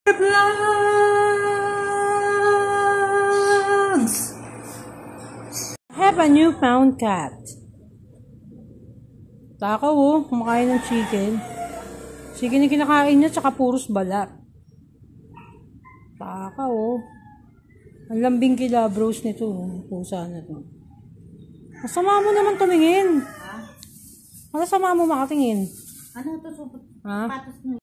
Vlogs! I have a newfound cat. Takaw oh, kumakain ng chicken. Chicken yung kinakain niya, tsaka puros balat. Takaw oh. Ang lambing kilabros nito, pusa na to. Masama mo naman tumingin. Ha? Masama mo makatingin. Ano to? Ha? Patos mo.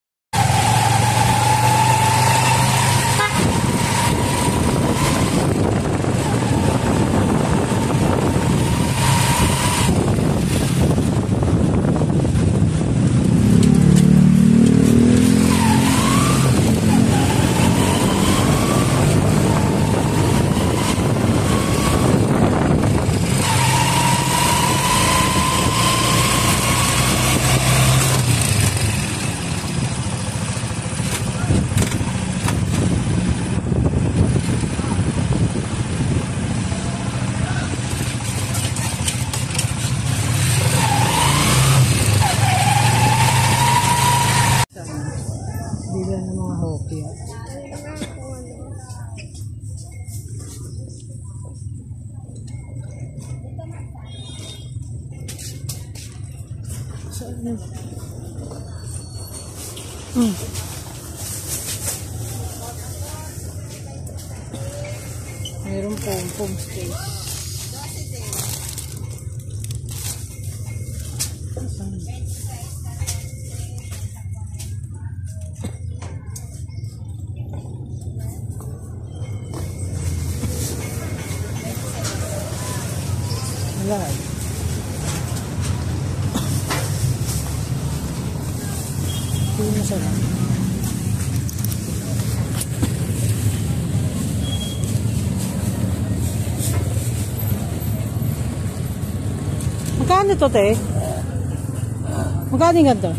Bila ng mga hopya. Saan? Mayroong pom-pom space. Saan? Wala. Hindi masarap. Magkano to, te? Magkano yung ganito?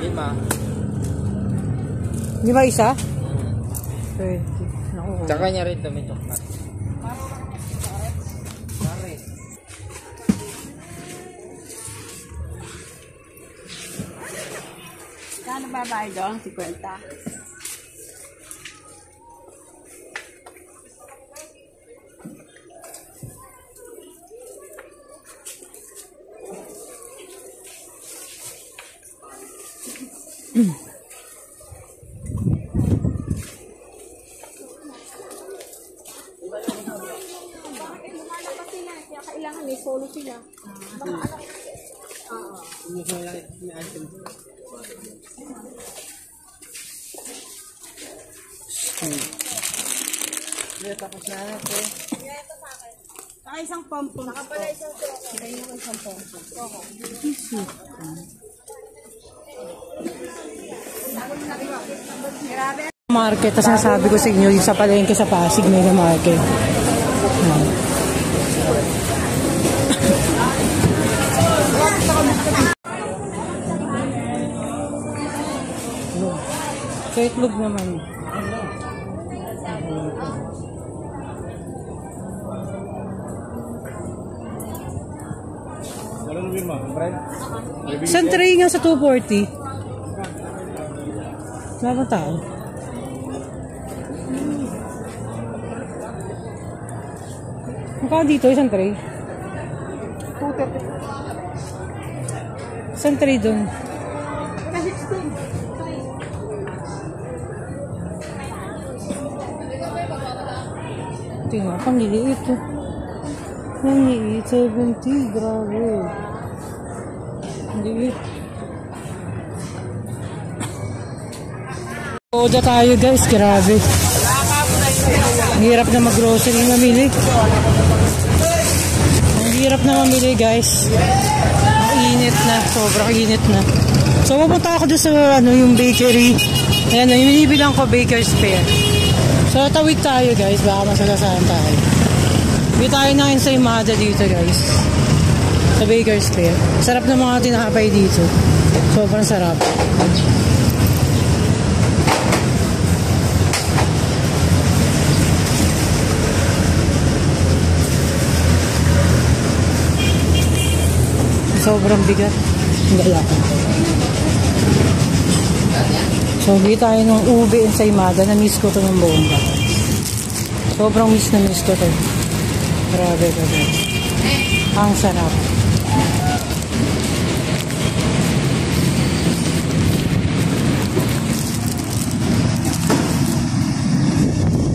5. 5 isa? 20. Naku. Tsaka niya rin ito, may chocolate. Kano babayad doon? 50. Kaya kailangan may solo sila. Baka ano? Hindi ko lang i-item. Tapos na natin. Saka isang pompo. Saka pala isang soko. Kaya ko isang pompo. Soko. Grabe. Market, tas nasabi ko sa inyo, yung sa palengke sa Pasig, Mega Market. So, itlog naman. Isang tray nga sa 240. Wala bang tao? Magkano dito? Isang tray? 230. Isang tray dun. Ito nga, pangliliit. Pangliliit, 70. Grabe. Pangliliit. Oda tayo guys, grabe. Ang hirap na mag-grocery mamili. Ang hirap na mamili guys. Ang init na, sobrang init na. So pupunta ako doon sa yung bakery. Ayan, yung binibilang ko baker's pair. So tawid tayo guys, baka masagasaan tayo. Hindi tayo na ensaymada dito guys. Sa baker's pair. Sarap ng mga tinakapay dito. Sobrang sarap. Sobrang bigat. Hindi ako. So, bili tayo ng ube ensaymada. Na-miss ko to ng bongga. Sobrang miss na miss ko to. Grabe ka guys. Ang sarap.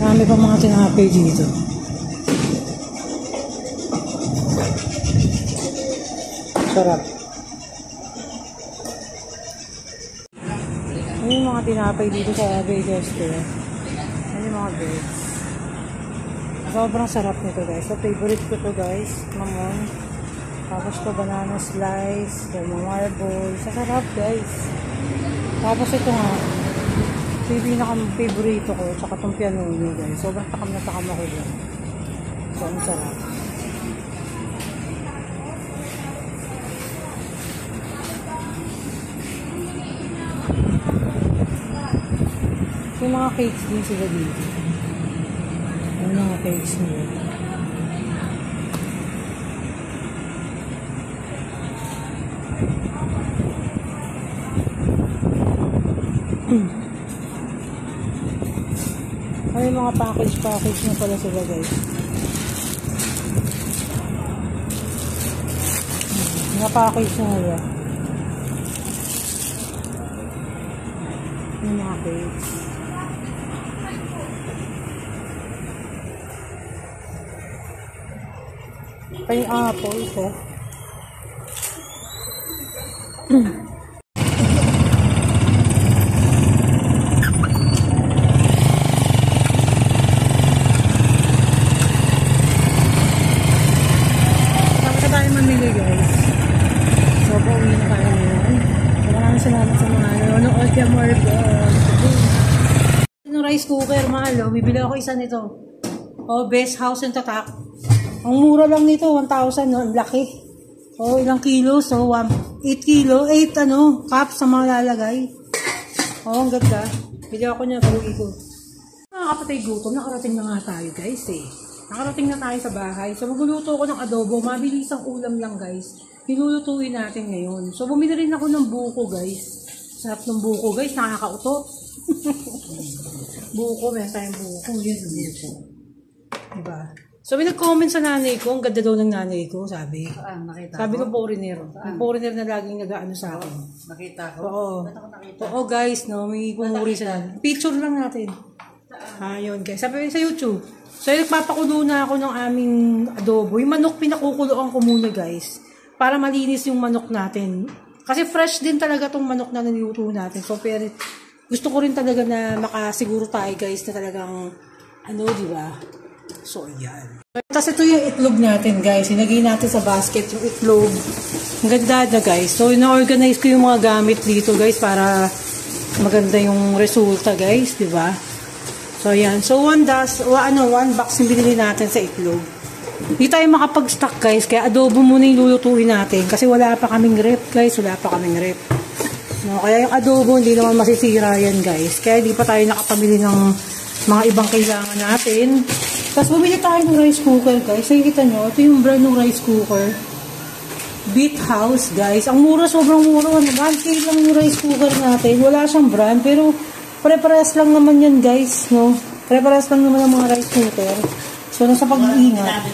Marami pa mga tinapay dito. Sarap. Ano yung mga tinapay dito sa Vegas Fair? Ano yung mga breads? Sobrang sarap nito guys. So, favorite ko to guys. Mamon. Tapos to banana slice. Yung mga marble. Sarap guys. Tapos ito nga. Ito yung pinaka-favorito ko. Tsaka itong pianoni guys. Sobrang takam na takam ako dyan. So, ang sarap. Yung mga cakes din sila dito. Yung mga cakes nila. Ay, mga package na pala sila guys. Mga package na nila. Yung mga cakes. Pineapple ito. Saan tayo mamili guys? So, pauwi na tayo ngayon. So, maraming salamat sa mga nanonood kaya more yung rice cooker, mahal. Bibili ako isa nito. Oh, best house and tatak. Ang mura lang nito, 1,000, no? Ang laki. Oh, ilang kilo? So, 8 kilo, 8 cups sa mga lalagay. Oh, ang ganda. Bili ako niya, kalugi ko. Mga kapatay gutom, nakarating na nga tayo, guys, eh. Nakarating na tayo sa bahay. So, magluluto ko ng adobo. Mabilis ang ulam lang, guys. Nilulutuin natin ngayon. So, bumili rin ako ng buko, guys. Sarap ng buko, guys. Nakakautot. Buko, meron tayong buko. Yan, buko. Diba? So, may nag-comment sa nanay ko, ang ganda daw ng nanay ko, sabi. Sabi ko, foreigner. Yung foreigner na laging nag-ano sa akin. Nakita ko. Oo. Oo, guys, no, may pumuri sa nanay. Picture lang natin. Yun, guys. Sabi sa YouTube. So, nagpapakulo na ako ng aming adobo. Yung manok, pinakukuloan ko muna, guys. Para malinis yung manok natin. Kasi fresh din talaga tong manok na niluto natin. So, pero gusto ko rin talaga na makasiguro tayo, guys, na talagang, di ba? So, yan. Tapos ito yung itlog natin, guys. Hinagay natin sa basket yung itlog. Ang ganda na, guys. So, na-organize ko yung mga gamit dito, guys, para maganda yung resulta, guys. Diba? So, yan. So, one box yung binili natin sa itlog. Hindi tayo makapag-stock, guys. Kaya adobo muna yung lulutuin natin. Kasi wala pa kaming rep, guys. Wala pa kaming rep. No, kaya yung adobo, hindi naman masisira yan, guys. Kaya hindi pa tayo nakapamili ng mga ibang kailangan natin. Tapos bumili tayo ng rice cooker, guys. So, kita nyo, ito yung brand ng rice cooker. Beat House, guys. Ang mura, sobrang mura. 1K lang yung rice cooker natin. Wala siyang brand, pero pare-pares lang naman yan, guys. No? Pare-pares lang naman ang mga rice cooker. So, nasa pag-iingat.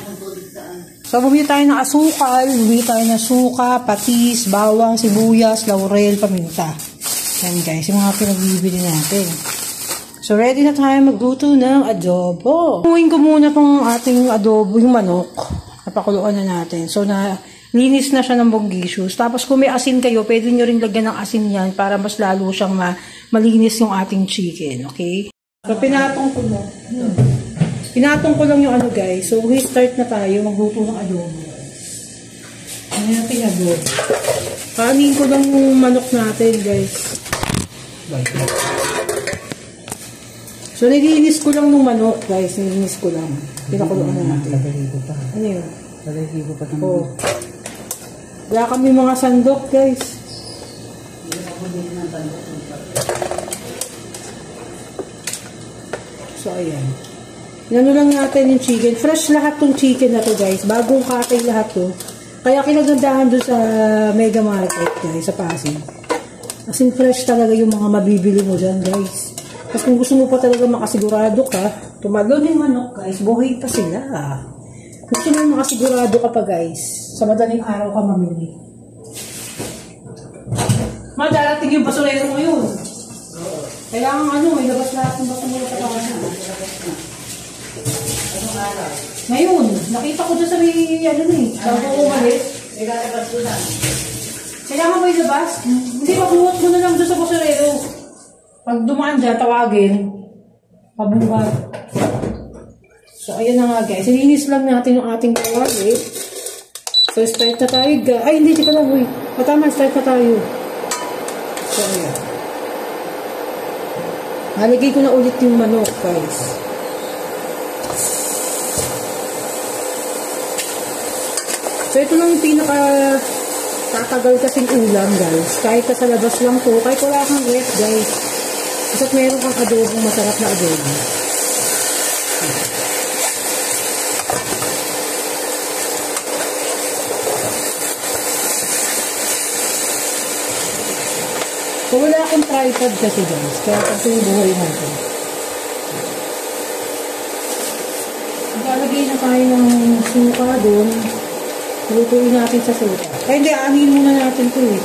So, bumili tayo ng asukal. Bumili tayo ng suka, patis, bawang, sibuyas, laurel, paminta. Yan, guys. Yung mga pinagbibili natin. So, ready na tayo magluto ng adobo. Punuin ko muna tong ating adobo, yung manok. Napakuluan na natin. So, linis na siya ng bonggisyos. Tapos, kung may asin kayo, pwede nyo rin lagyan ng asin yan para mas lalo siyang malinis yung ating chicken. Okay? So, pinatong ko na. Pinatong ko lang yung guys. So, start na tayo magluto ng adobo. Ano natin adobo? Kanin ko lang yung manok natin, guys. So, nilinis ko lang ng manok, guys. Nilinis ko lang. Pinakuluan na natin. Lagay pa. Ano yun? Lagay pa ng Oo. Wala kami mga sandok, guys. So, ayan. Inano lang natin yung chicken. Fresh lahat tong chicken na to, guys. Bagong katay lahat to. Kaya kinagandahan doon sa Mega Market, guys, sa Pasig. As in fresh talaga yung mga mabibili mo dyan, guys. Tapos kung gusto mo pa talaga makasigurado ka, tumalon yung manok, guys, buhay pa sila. Gusto mo yung makasigurado ka pa, guys, sa madaling araw ka mamili. Darating yung basurero mo yun. Kailangan may labas lahat ng basurero sa kawasan. Anong araw? Ngayon, nakita ko dyan sa may, bago ko umalis. May lalabas doon na. Kailangan mo ilabas? Hindi, magbuhat mo na lang doon sa basurero. Pag dumaan dyan, tawagin. Pabuhat. So, ayan na nga guys. Ilinis lang natin yung ating kawali. So, start na tayo guys. Ay, hindi, di ka lang. Uy. Tama, start na tayo. So, ayan. Halagay ko na ulit yung manok guys. So, ito lang yung pinaka tatagal kasing ulam, guys. Kahit ka sa labas lang to, kahit wala kang ref, guys. Basta't meron kang adobong masarap na adobo. So, wala akong tripod kasi, guys. Kaya kasi yung buhay natin. Maglalagay na tayo ng suka doon. Lutuin natin sa suka. Kaya hindi, anin muna natin ito eh.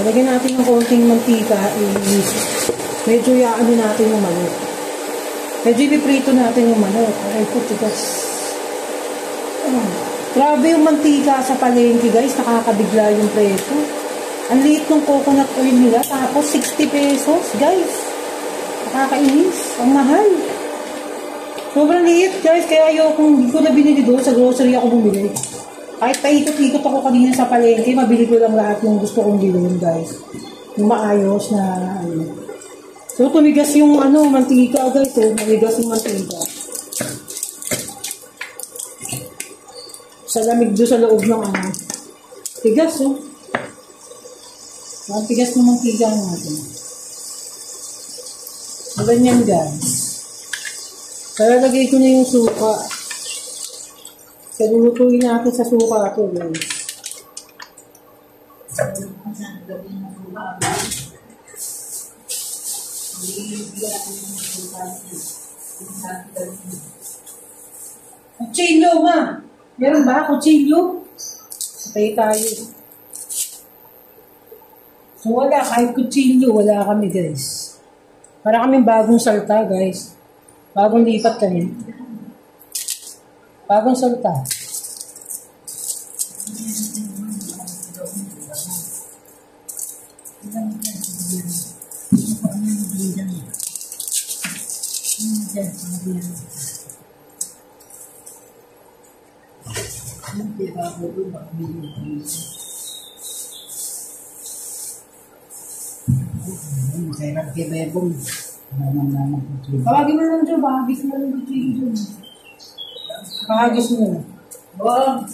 Lagyan natin ng konting mantika. Medyo yaano natin yung manok. Medyo ipiprito natin yung manok. Ay, putigas. Grabe yung mantika sa palengke guys. Nakakabigla yung preso. Ang liit ng coconut oil nila. Tapos 60 pesos guys. Nakakainis. Ang mahal. Sobrang liit guys. Kaya hindi ko na binili doon. Sa grocery ako bumili. Kahit paikot-ikot ako kanina sa palengke, mabili ko lang lahat yung gusto kong bilhin, guys. Yung maayos na, So, tumigas yung, mantika, guys, Tumigas yung mantika. Sa lamig doon sa loob ng, tigas, Tigas ng mantika natin. So, ganyan, guys. Kaya lagay ko na yung suka. Kaya lulutuin natin sa suka ito, guys. Kutsilyo, ma! Meron ba? Kutsilyo? Patay tayo. So, wala. Kahit kutsilyo, wala kami, guys. Para kaming bagong salta, guys. Bagong lipat kami. Bagong salta. Pawagin mo lang dyan, bahagis mo lang dyan. Bahagis mo. Bong!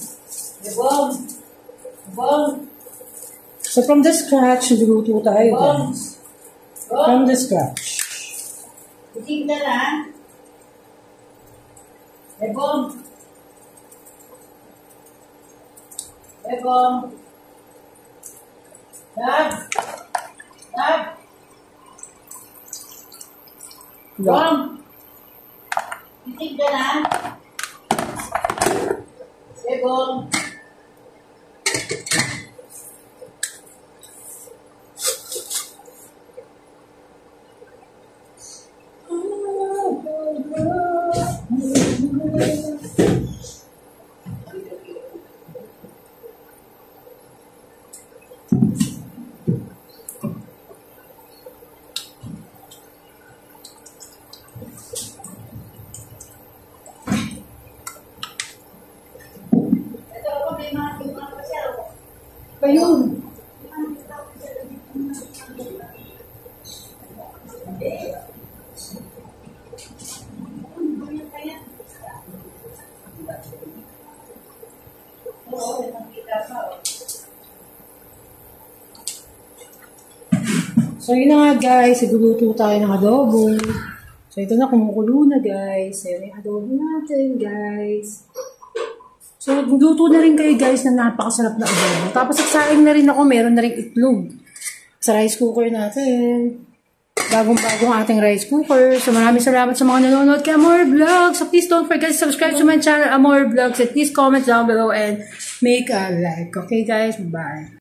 So from the scratch, luluto tayo guys. From the scratch. Itig na lang. Bong! Dad! Bong! Itig na lang. Bong! Ayun. So, yun na nga guys, igluluto tayo ng adobo. So, ito na, kumukulo na guys. Ayan yung adobo natin guys. So, magluto na rin kayo guys na napakasarap na adobo. Tapos, nagsaing na rin ako, meron na rin itlog. sa rice cooker natin. Bagong-bagong ating rice cooker. So maraming salamat sa mga nanonood kay Amor Vlogs. So please don't forget to subscribe to my channel, Amor Vlogs. And please comment down below and make a like. Okay guys, bye.